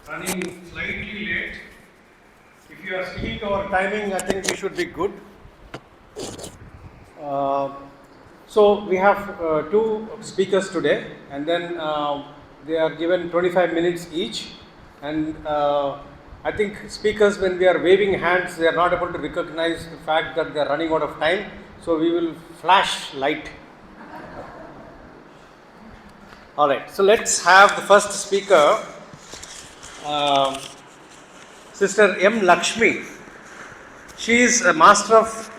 running slightly late. If you are sticking to our timing, I think we should be good. So we have two speakers today, and then they are given 25 minutes each. And I think speakers, when they are waving hands, they are not able to recognize the fact that they are running out of time. So we will flash light. All right. So let's have the first speaker, Sister M. Laxmi. She is a Master of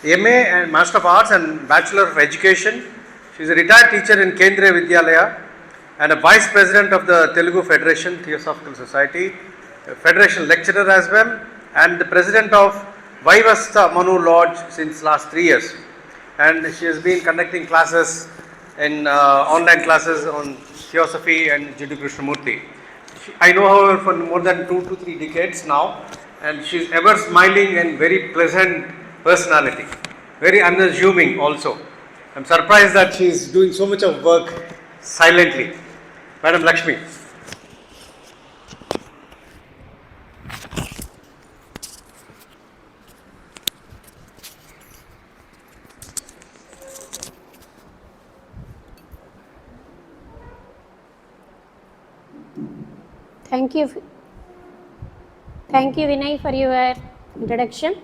MA and Master of Arts and Bachelor of Education. She is a retired teacher in Kendriya Vidyalaya and a Vice President of the Telugu Federation Theosophical Society, a Federation lecturer as well, and the President of Vaivasta Manu Lodge since last 3 years. And she has been conducting classes in online classes on Theosophy and Jiddu Krishnamurti. I know her for more than 2 to 3 decades now, and she is ever smiling and very pleasant personality, very unassuming also. I am surprised that she is doing so much of work silently. Madam Laxmi. Thank you. Thank you, Vinay, for your introduction.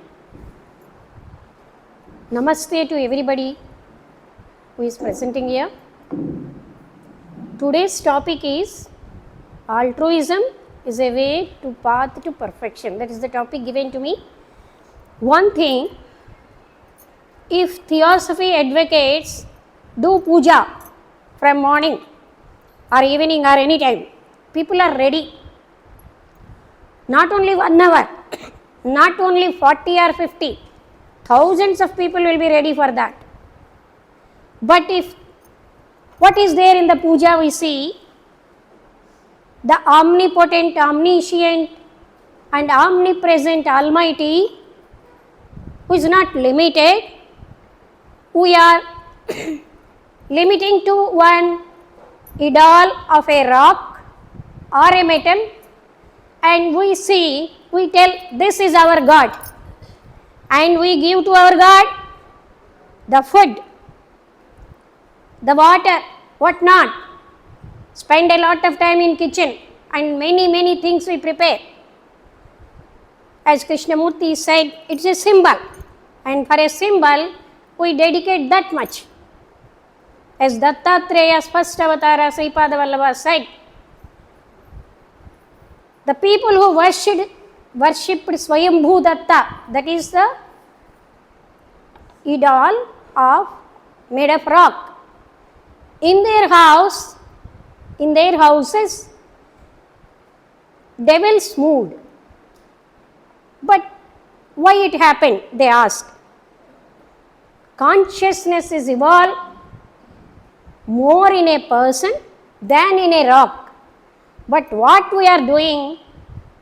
Namaste to everybody who is presenting here. Today's topic is altruism is a way to path to perfection. That is the topic given to me. One thing, if theosophy advocates do puja from morning or evening or any time, people are ready. Not only 1 hour, not only 40 or 50, thousands of people will be ready for that. But if what is there in the puja we see, the omnipotent, omniscient and omnipresent Almighty, who is not limited, we are limiting to one idol of a rock or a metal, and we see, we tell this is our God, and we give to our God the food, the water, what not, spend a lot of time in kitchen and many things we prepare. As Krishnamurti said, it's a symbol, and for a symbol we dedicate that much. As Dattatreya Spashtavatara Sripada Vallabha said, the people who worshipped Swayambhu Datta, that is the idol of made of rock, in their house, in their houses, devils moved. But why it happened? They asked. Consciousness is evolved more in a person than in a rock. But what we are doing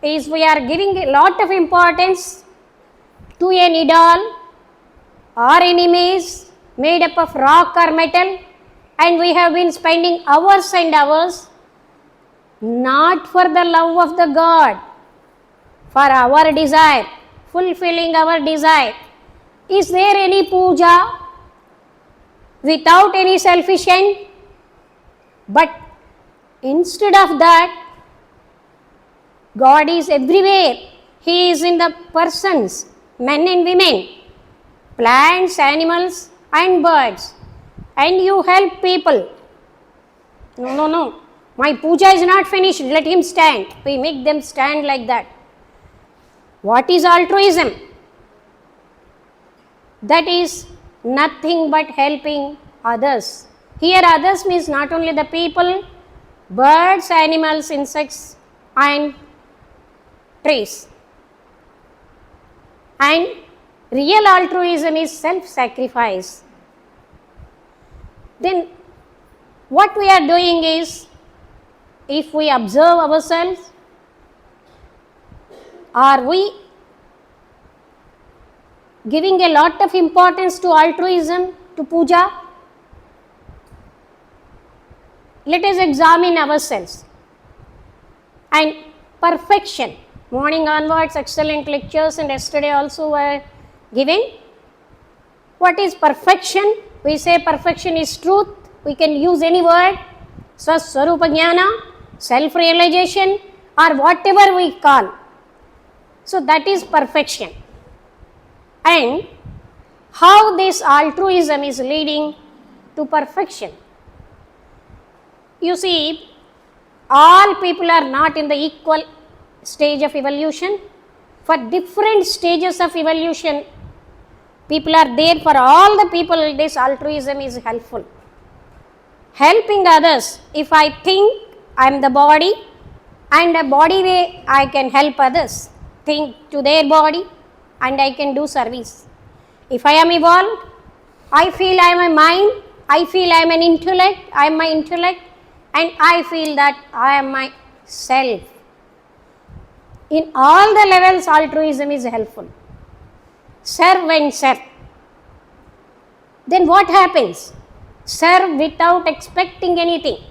is we are giving a lot of importance to an idol or an image made up of rock or metal, and we have been spending hours and hours not for the love of the God, for our desire, fulfilling our desire. Is there any puja without any selfish end? But instead of that, God is everywhere. He is in the persons, men and women, plants, animals and birds, and you help people. No. My puja is not finished, let him stand. We make them stand like that. What is altruism? That is nothing but helping others. Here others means not only the people, birds, animals, insects and trees. And real altruism is self-sacrifice. Then what we are doing is, if we observe ourselves, are we giving a lot of importance to altruism, to puja? Let us examine ourselves. and perfection. Morning onwards, excellent lectures, and yesterday also were given. What is perfection? We say perfection is truth. We can use any word, Swaswarupa Jnana, self-realization, or whatever we call. So that is perfection. And how this altruism is leading to perfection. You see, all people are not in the equal stage of evolution. For different stages of evolution, people are there. For all the people, this altruism is helpful. Helping others. If I think I am the body, and a body way I can help others think to their body, and I can do service. If I am evolved, I feel I am a mind, I feel I am an intellect, I am my intellect, and I feel that I am my self. In all the levels, altruism is helpful. Serve and serve. Then what happens? Serve without expecting anything.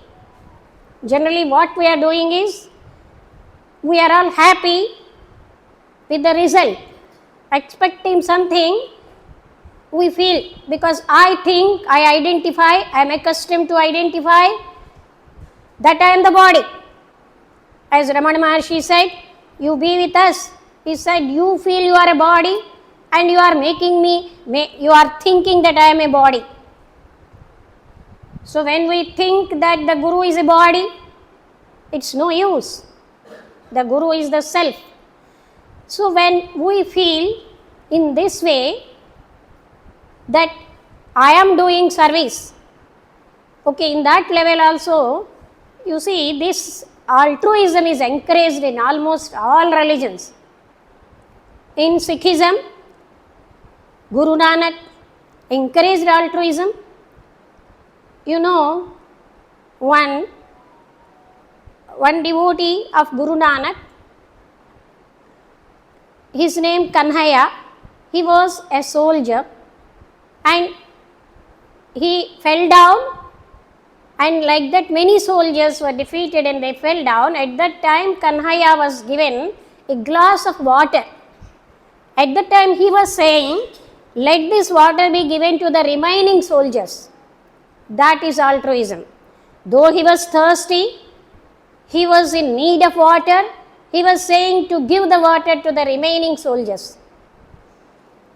Generally, what we are doing is, we are all happy with the result. Expecting something, we feel, because I think, I identify, I am accustomed to identify that I am the body. As Ramana Maharshi said, you be with us. He said, you feel you are a body and you are making me, you are thinking that I am a body. So when we think that the Guru is a body, it's no use. The Guru is the self. So when we feel in this way that I am doing service, okay, in that level also, you see, this altruism is encouraged in almost all religions. In Sikhism, Guru Nanak encouraged altruism. You know, one devotee of Guru Nanak, his name Kanhaya, he was a soldier and he fell down, and like that many soldiers were defeated and they fell down. At that time, Kanhaya was given a glass of water. At that time he was saying, let this water be given to the remaining soldiers. That is altruism. Though he was thirsty, he was in need of water, he was saying to give the water to the remaining soldiers.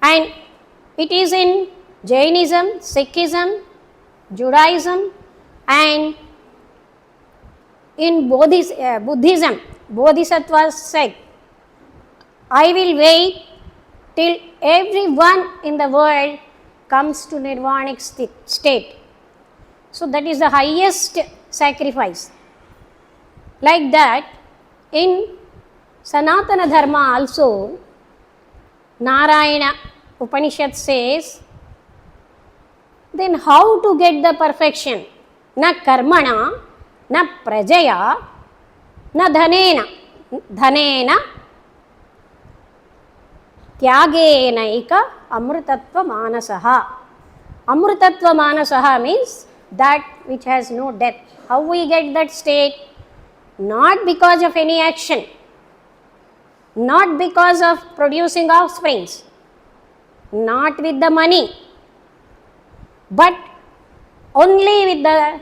And it is in Jainism, Sikhism, Judaism, and in Buddhism, Bodhisattvas said, I will wait till everyone in the world comes to nirvanic state. So that is the highest sacrifice. Like that, in Sanatana Dharma also, Narayana Upanishad says, then how to get the perfection? Na karmana, na prajaya, na dhanena. Dhanena tyagenaika amrutatva manasaha. Amrutatva manasaha means that which has no death. How we get that state? Not because of any action, not because of producing offsprings, not with the money, but only with the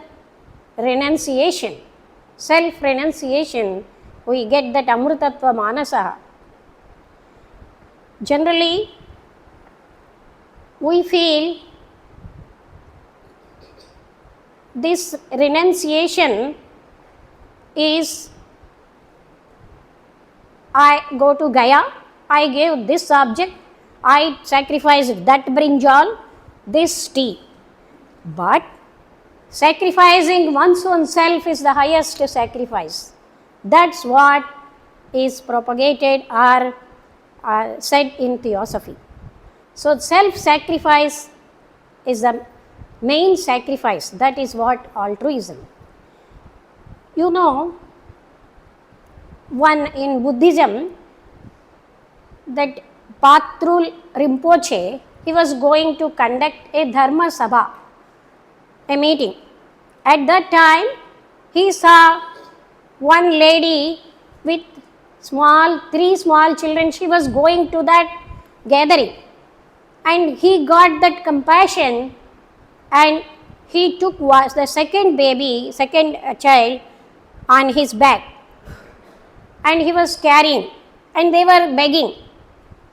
renunciation, self-renunciation, we get that amrutatva manasaha. Generally, we feel this renunciation is, I go to Gaya, I gave this object, I sacrificed that brinjal, this tea. But sacrificing one's own self is the highest sacrifice. That's what is propagated or said in theosophy. So self-sacrifice is the main sacrifice. That is what altruism. You know, one in Buddhism, that Patrul Rinpoche, he was going to conduct a Dharma Sabha, a meeting. At that time, he saw one lady with three small children. She was going to that gathering, and he got that compassion, and he took the second child on his back, and he was carrying, and they were begging.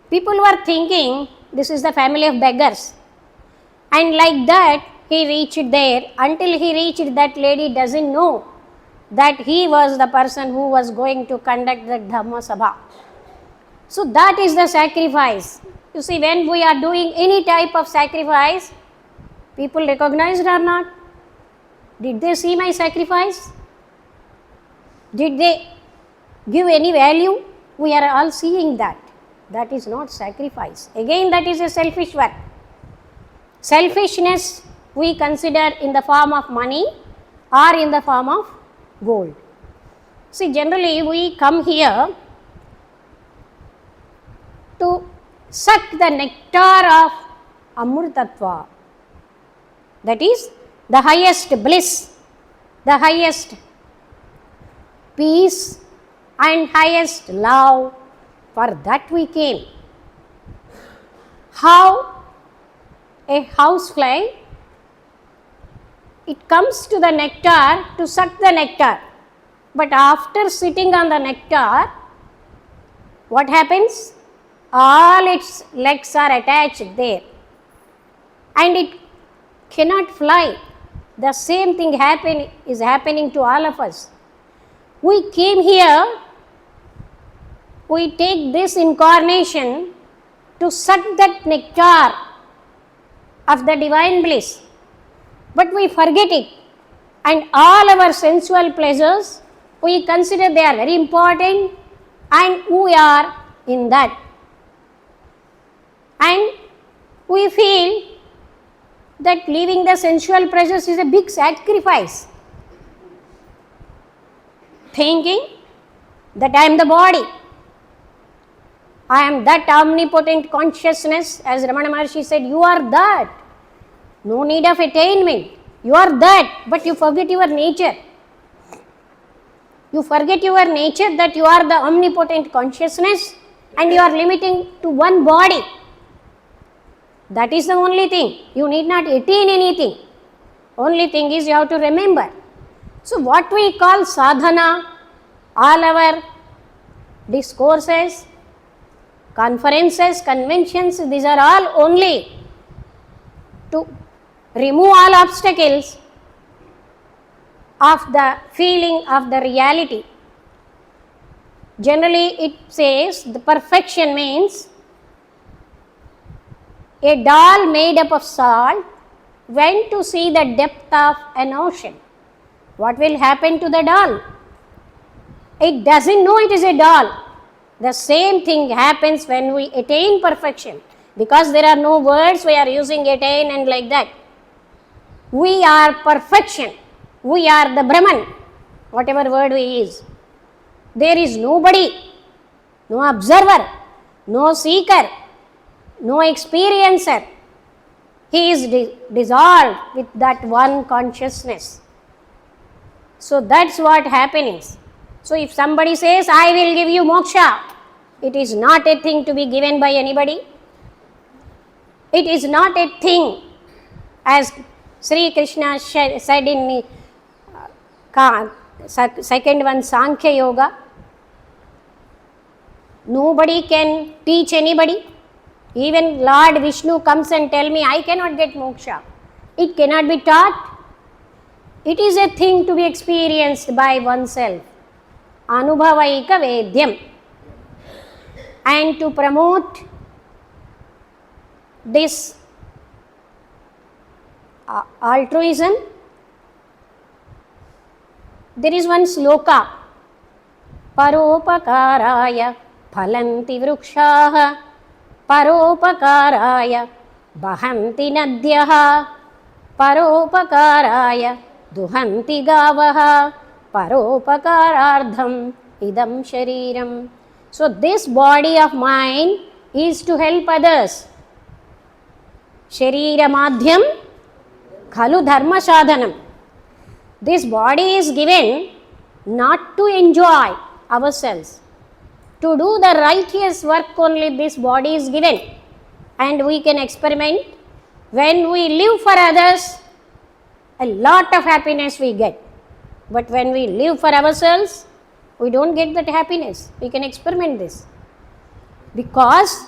People were thinking this is the family of beggars, and like that he reached there. Until he reached, that lady doesn't know that he was the person who was going to conduct the Dhamma Sabha. So that is the sacrifice. You see, when we are doing any type of sacrifice, people recognize it or not? Did they see my sacrifice? Did they give any value? We are all seeing that. That is not sacrifice. Again, that is a selfish work. Selfishness we consider in the form of money or in the form of gold. See, generally we come here to suck the nectar of Amrtatva. That is the highest bliss, the highest peace and highest love. For that we came. How a housefly, it comes to the nectar to suck the nectar, but after sitting on the nectar, what happens? All its legs are attached there, and it cannot fly. The same thing is happening to all of us. We came here, we take this incarnation to suck that nectar of the divine bliss, but we forget it, and all our sensual pleasures we consider they are very important, and we are in that, and we feel that leaving the sensual pleasures is a big sacrifice, thinking that I am the body, I am that omnipotent consciousness. As Ramana Maharshi said, you are that. No need of attainment. You are that, but you forget your nature. You forget your nature, that you are the omnipotent consciousness, and you are limiting to one body. That is the only thing. You need not attain anything. Only thing is you have to remember. So what we call sadhana, all our discourses, conferences, conventions, these are all only to remove all obstacles of the feeling of the reality. Generally it says the perfection means a doll made up of salt went to see the depth of an ocean. What will happen to the doll? It doesn't know it is a doll. The same thing happens when we attain perfection. Because there are no words, we are using attain and like that. We are perfection. We are the Brahman, whatever word we use. There is nobody, no observer, no seeker, no experiencer. He is dissolved with that one consciousness. So that's what happens. So if somebody says, I will give you moksha, it is not a thing to be given by anybody. It is not a thing, as Sri Krishna said in second one, Sankhya Yoga. Nobody can teach anybody. Even Lord Vishnu comes and tell me, I cannot get moksha. It cannot be taught. It is a thing to be experienced by oneself. Anubhavaika Vedyam. And to promote this altruism, there is one sloka. Paropakaraya phalanti vrukshaha, paropakaraya bahanti nadyaha, paropakaraya duhanti gavaha, paropakarardham idam shariram. So this body of mine is to help others. Sharira madhyam khalu dharma sadhanam. This body is given not to enjoy, ourselves. To do the righteous work only this body is given, and we can experiment. When we live for others, a lot of happiness we get. But when we live for ourselves, we don't get that happiness. We can experiment this. Because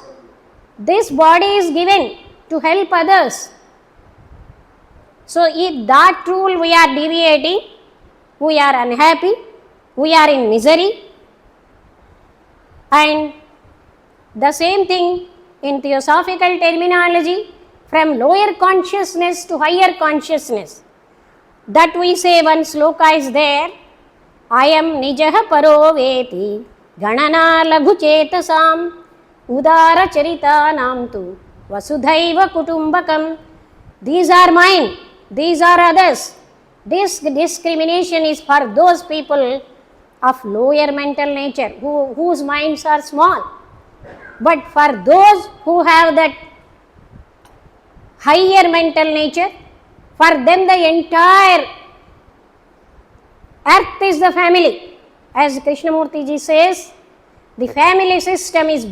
this body is given to help others. So if that rule we are deviating, we are unhappy, we are in misery. And the same thing in theosophical terminology, from lower consciousness to higher consciousness. That we say one sloka is there, I am nijaha paro veti, ganana laghu chetasam, udara charita namtu, vasudhaiva kutumbakam. These are mine, these are others. This discrimination is for those people of lower mental nature, whose minds are small. But for those who have that higher mental nature, for them the entire earth is the family. As Krishnamurti ji says, the family system is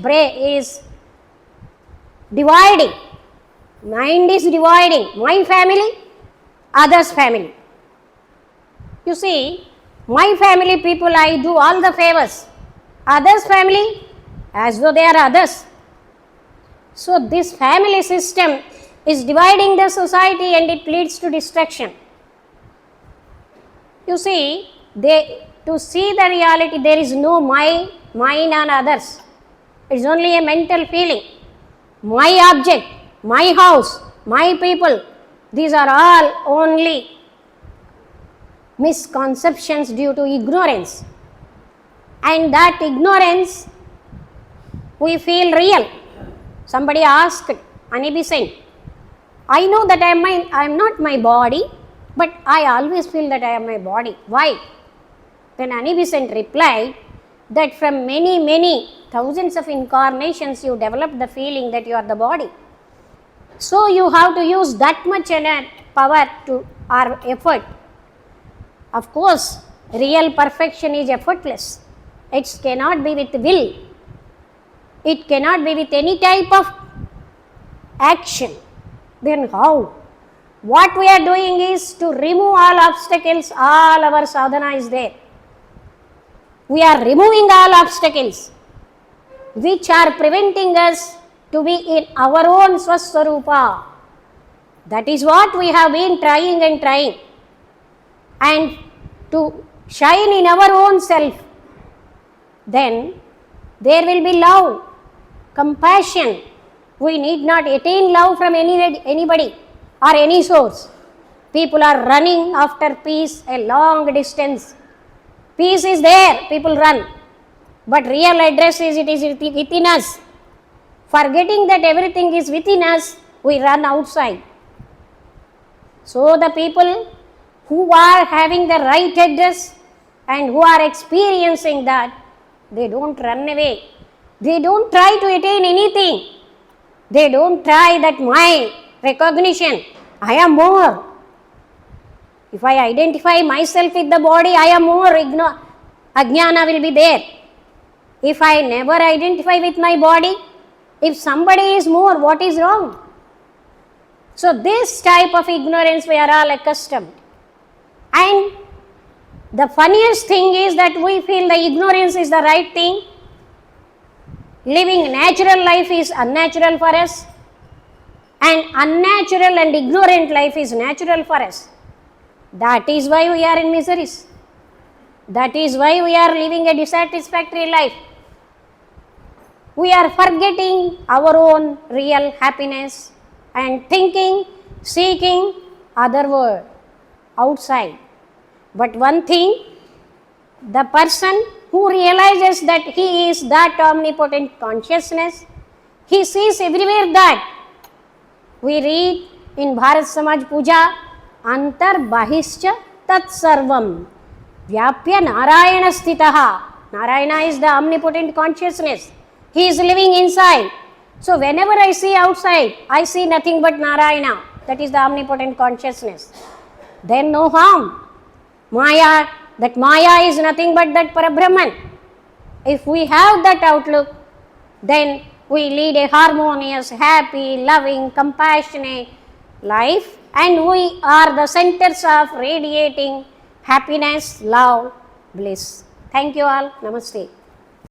dividing. Mind is dividing. My family, others' family. You see, my family people, I do all the favors. Others' family, as though they are others. So this family system is dividing the society and it leads to destruction. You see, to see the reality, there is no mine and others. It is only a mental feeling. My object, my house, my people, these are all only misconceptions due to ignorance. And that ignorance we feel real. Somebody asked Annie Besant, I know that I am not my body, but I always feel that I am my body. Why? Then Annie Besant replied that from many thousands of incarnations you develop the feeling that you are the body. So you have to use that much power to our effort. Of course, real perfection is effortless. It cannot be with will. It cannot be with any type of action. Then how? What we are doing is to remove all obstacles. All our sadhana is there. We are removing all obstacles which are preventing us to be in our own swaswarupa. That is what we have been trying and trying. And to shine in our own self, then there will be love, compassion. We need not attain love from anybody or any source. People are running after peace a long distance. Peace is there, people run. But real address is it is within us. Forgetting that everything is within us, we run outside. So the people who are having the right address and who are experiencing that, they don't run away. They don't try to attain anything. They don't try that my recognition, I am more. If I identify myself with the body, I am more. Ajnana will be there. If I never identify with my body, if somebody is more, what is wrong? So this type of ignorance we are all accustomed. And the funniest thing is that we feel the ignorance is the right thing. Living natural life is unnatural for us. And unnatural and ignorant life is natural for us. That is why we are in miseries. That is why we are living a dissatisfactory life. We are forgetting our own real happiness and thinking, seeking other world, outside. But one thing, the person who realizes that he is that omnipotent consciousness, he sees everywhere that. We read in Bharat Samaj Puja, Antar Bahischa Tat Sarvam Vyapya Narayana Sthitaha. Narayana is the omnipotent consciousness. He is living inside. So whenever I see outside, I see nothing but Narayana. That is the omnipotent consciousness. Then no harm. Maya, that Maya is nothing but that Parabrahman. If we have that outlook, then we lead a harmonious, happy, loving, compassionate life, and we are the centers of radiating happiness, love, bliss. Thank you all. Namaste.